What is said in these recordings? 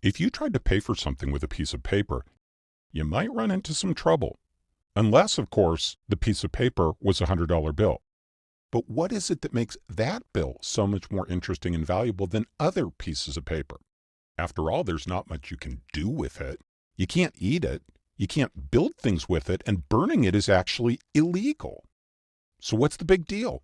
If you tried to pay for something with a piece of paper, you might run into some trouble. Unless, of course, the piece of paper was a $100 bill. But what is it that makes that bill so much more interesting and valuable than other pieces of paper? After all, there's not much you can do with it. You can't eat it. You can't build things with it, and burning it is actually illegal. So what's the big deal?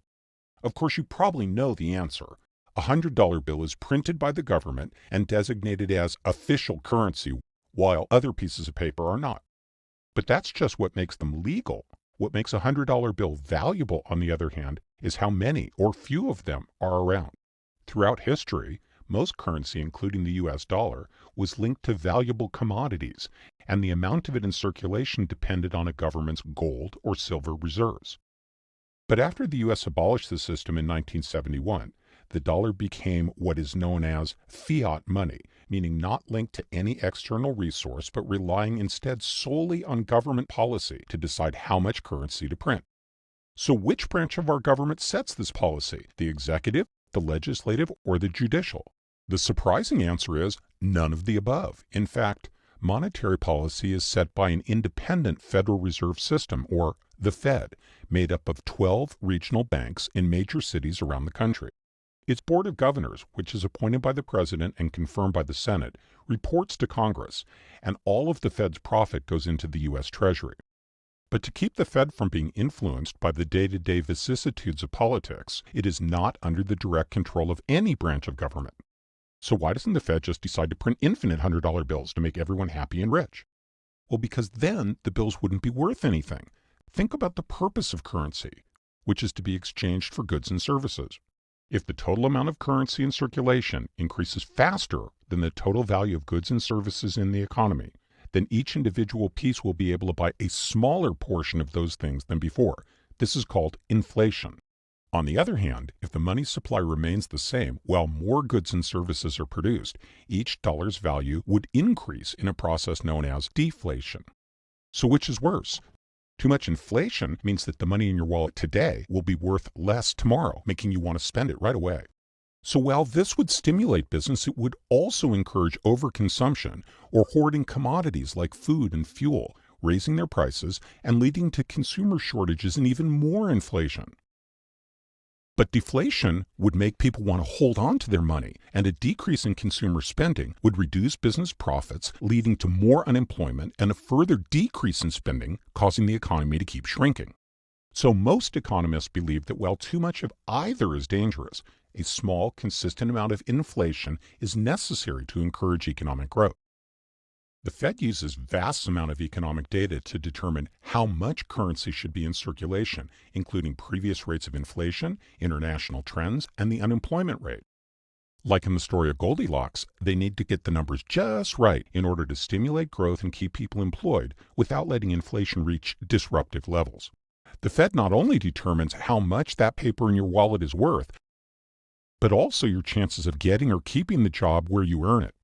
Of course, you probably know the answer. A $100 bill is printed by the government and designated as official currency, while other pieces of paper are not. But that's just what makes them legal. What makes a $100 bill valuable, on the other hand, is how many or few of them are around. Throughout history, most currency, including the US dollar, was linked to valuable commodities, and the amount of it in circulation depended on a government's gold or silver reserves. But after the US abolished the system in 1971, the dollar became what is known as fiat money, meaning not linked to any external resource, but relying instead solely on government policy to decide how much currency to print. So which branch of our government sets this policy? The executive, the legislative, or the judicial? The surprising answer is none of the above. In fact, monetary policy is set by an independent Federal Reserve System, or the Fed, made up of 12 regional banks in major cities around the country. Its Board of Governors, which is appointed by the President and confirmed by the Senate, reports to Congress, and all of the Fed's profit goes into the U.S. Treasury. But to keep the Fed from being influenced by the day-to-day vicissitudes of politics, it is not under the direct control of any branch of government. So why doesn't the Fed just decide to print infinite $100 bills to make everyone happy and rich? Well, because then the bills wouldn't be worth anything. Think about the purpose of currency, which is to be exchanged for goods and services. If the total amount of currency in circulation increases faster than the total value of goods and services in the economy, then each individual piece will be able to buy a smaller portion of those things than before. This is called inflation. On the other hand, if the money supply remains the same while more goods and services are produced, each dollar's value would increase in a process known as deflation. So which is worse? Too much inflation means that the money in your wallet today will be worth less tomorrow, making you want to spend it right away. So while this would stimulate business, it would also encourage overconsumption or hoarding commodities like food and fuel, raising their prices and leading to consumer shortages and even more inflation. But deflation would make people want to hold on to their money, and a decrease in consumer spending would reduce business profits, leading to more unemployment and a further decrease in spending, causing the economy to keep shrinking. So most economists believe that while too much of either is dangerous, a small, consistent amount of inflation is necessary to encourage economic growth. The Fed uses vast amount of economic data to determine how much currency should be in circulation, including previous rates of inflation, international trends, and the unemployment rate. Like in the story of Goldilocks, they need to get the numbers just right in order to stimulate growth and keep people employed without letting inflation reach disruptive levels. The Fed not only determines how much that paper in your wallet is worth, but also your chances of getting or keeping the job where you earn it.